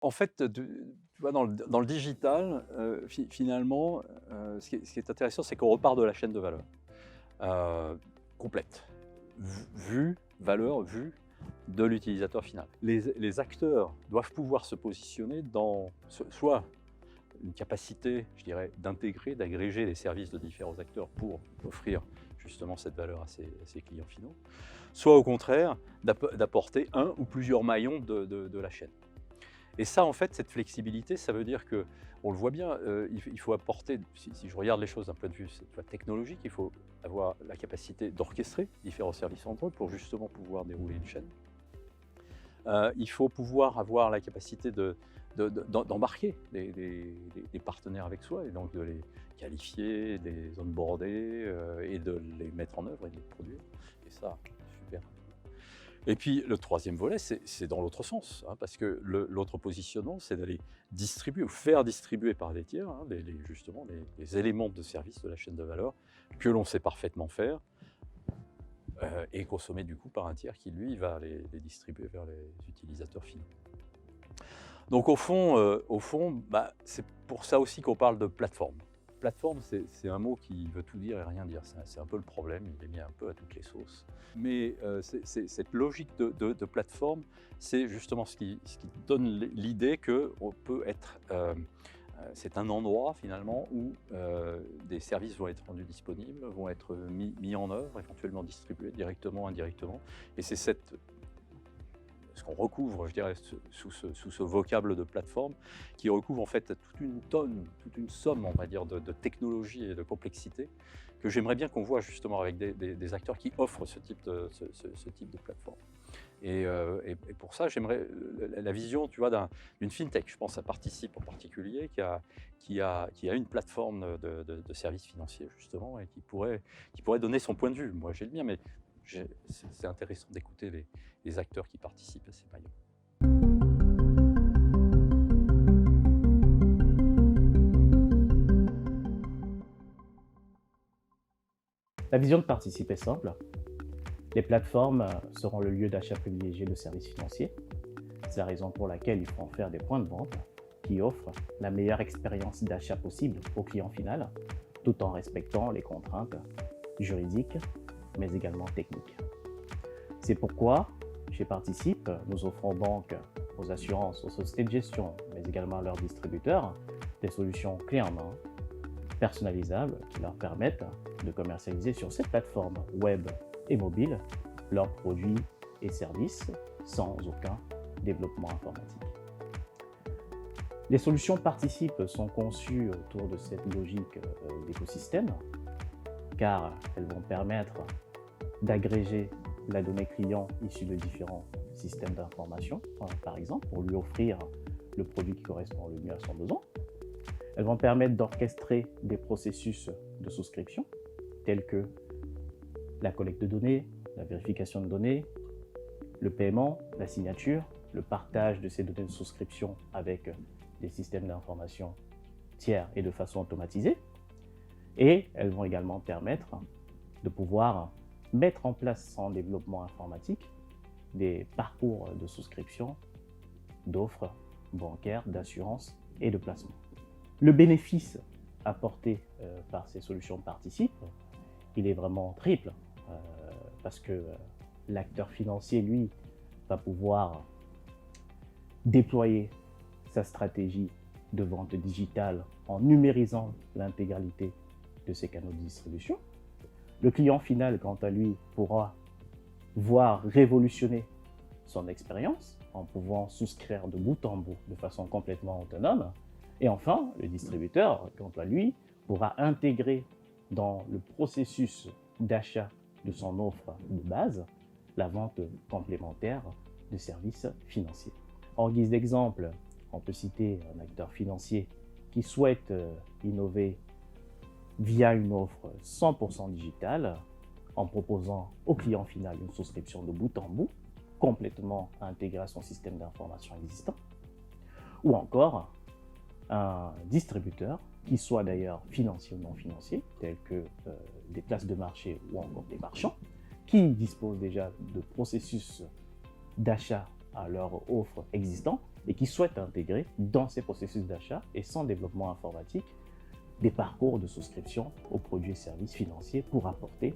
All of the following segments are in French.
En fait, tu vois, dans le digital, finalement, ce qui est intéressant, c'est qu'on repart de la chaîne de valeur, heu, complète. Valeur vue de l'utilisateur final. Les acteurs doivent pouvoir se positionner dans soit une capacité, je dirais, d'intégrer, d'agréger les services de différents acteurs pour offrir justement cette valeur à ses clients finaux, soit au contraire d'apporter un ou plusieurs maillons de la chaîne. Et ça, en fait, cette flexibilité, ça veut dire que, on le voit bien, il faut apporter, si je regarde les choses d'un point de vue cette fois technologique, il faut avoir la capacité d'orchestrer différents services entre eux pour justement pouvoir dérouler une chaîne. Il faut pouvoir avoir la capacité d'embarquer des partenaires avec soi et donc de les qualifier, de les onboarder, et de les mettre en œuvre et de les produire, et ça, super. Et puis le troisième volet, c'est dans l'autre sens, hein, parce que l'autre positionnement, c'est d'aller distribuer ou faire distribuer par des tiers, hein, justement les éléments de service de la chaîne de valeur que l'on sait parfaitement faire, et consommés du coup par un tiers qui lui va les distribuer vers les utilisateurs finaux. Donc au fond, bah, c'est pour ça aussi qu'on parle de plateforme. Plateforme, c'est un mot qui veut tout dire et rien dire. C'est un peu le problème, il est mis un peu à toutes les sauces. Mais cette logique de plateforme, c'est justement ce qui donne l'idée qu'on peut être, c'est un endroit finalement où des services vont être rendus disponibles, vont être mis en œuvre, éventuellement distribués directement, indirectement. Et c'est ce qu'on recouvre, je dirais, sous ce vocable de plateforme, qui recouvre en fait toute une tonne, toute une somme, on va dire, de technologie et de complexité, que j'aimerais bien qu'on voit justement avec des acteurs qui offrent ce type de plateforme. Et pour ça, j'aimerais la vision, tu vois, d'une fintech. Je pense à Participe en particulier, qui a une plateforme de services financiers justement, et qui pourrait donner son point de vue. Moi, j'ai le mien, mais c'est intéressant d'écouter les acteurs qui participent à ces maillons. La vision de Participe est simple. Les plateformes seront le lieu d'achat privilégié de services financiers. C'est la raison pour laquelle il faut en faire des points de vente qui offrent la meilleure expérience d'achat possible au client final, tout en respectant les contraintes juridiques, mais également techniques. C'est pourquoi, chez Participe, nous offrons donc aux assurances, aux sociétés de gestion, mais également à leurs distributeurs, des solutions clés en main, personnalisables, qui leur permettent de commercialiser sur ces plateformes web et mobiles leurs produits et services sans aucun développement informatique. Les solutions Participe sont conçues autour de cette logique d'écosystème, car elles vont permettre d'agréger la donnée client issue de différents systèmes d'information, par exemple, pour lui offrir le produit qui correspond le mieux à son besoin. Elles vont permettre d'orchestrer des processus de souscription, tels que la collecte de données, la vérification de données, le paiement, la signature, le partage de ces données de souscription avec des systèmes d'information tiers et de façon automatisée. Et elles vont également permettre de pouvoir mettre en place sans développement informatique des parcours de souscription d'offres bancaires, d'assurance et de placement. Le bénéfice apporté par ces solutions Participe, il est vraiment triple, parce que l'acteur financier, lui, va pouvoir déployer sa stratégie de vente digitale en numérisant l'intégralité de ses canaux de distribution. Le client final, quant à lui, pourra voir révolutionner son expérience en pouvant souscrire de bout en bout de façon complètement autonome. Et enfin, le distributeur, quant à lui, pourra intégrer dans le processus d'achat de son offre de base la vente complémentaire de services financiers. En guise d'exemple, on peut citer un acteur financier qui souhaite innover via une offre 100% digitale en proposant au client final une souscription de bout en bout, complètement intégrée à son système d'information existant, ou encore un distributeur, qui soit d'ailleurs financier ou non financier, tel que des places de marché ou encore des marchands, qui disposent déjà de processus d'achat à leur offre existant et qui souhaitent intégrer dans ces processus d'achat et sans développement informatique des parcours de souscription aux produits et services financiers pour apporter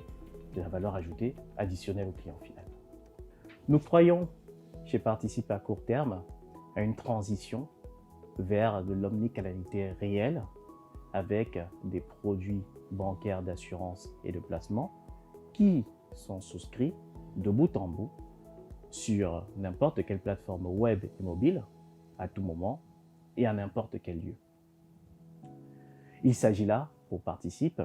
de la valeur ajoutée additionnelle au client final. Nous croyons chez Participe à court terme à une transition vers de l'omnicanalité réelle avec des produits bancaires d'assurance et de placement qui sont souscrits de bout en bout sur n'importe quelle plateforme web et mobile à tout moment et à n'importe quel lieu. Il s'agit là, pour Participe,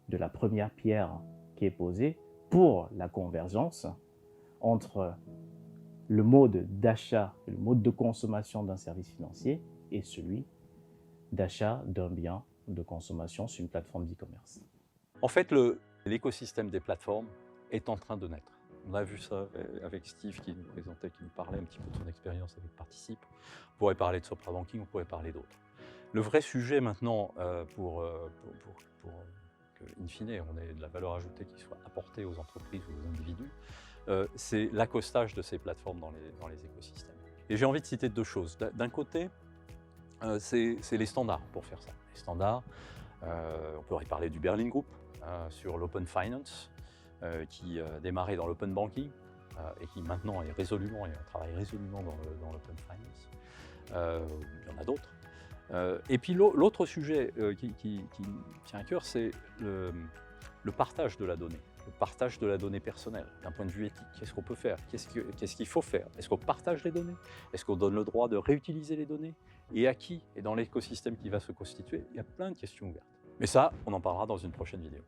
de la première pierre qui est posée pour la convergence entre le mode d'achat, le mode de consommation d'un service financier et celui d'achat d'un bien de consommation sur une plateforme d'e-commerce. En fait, l'écosystème des plateformes est en train de naître. On a vu ça avec Steve qui nous présentait, qui nous parlait un petit peu de son expérience avec Participe. On pourrait parler de Sopra Banking, on pourrait parler d'autres. Le vrai sujet maintenant pour que, in fine, on ait de la valeur ajoutée qui soit apportée aux entreprises ou aux individus, c'est l'accostage de ces plateformes dans les écosystèmes. Et j'ai envie de citer deux choses. D'un côté, c'est les standards pour faire ça. Les standards, on pourrait parler du Berlin Group sur l'open finance, qui démarrait dans l'open banking et qui maintenant travaille résolument dans l'open finance. Il y en a d'autres. Et puis l'autre sujet qui me tient à cœur, c'est le partage de la donnée. Le partage de la donnée personnelle, d'un point de vue éthique. Qu'est-ce qu'on peut faire? Qu'est-ce qu'il faut faire? Est-ce qu'on partage les données? Est-ce qu'on donne le droit de réutiliser les données? Et à qui? Et dans l'écosystème qui va se constituer, il y a plein de questions ouvertes. Mais ça, on en parlera dans une prochaine vidéo.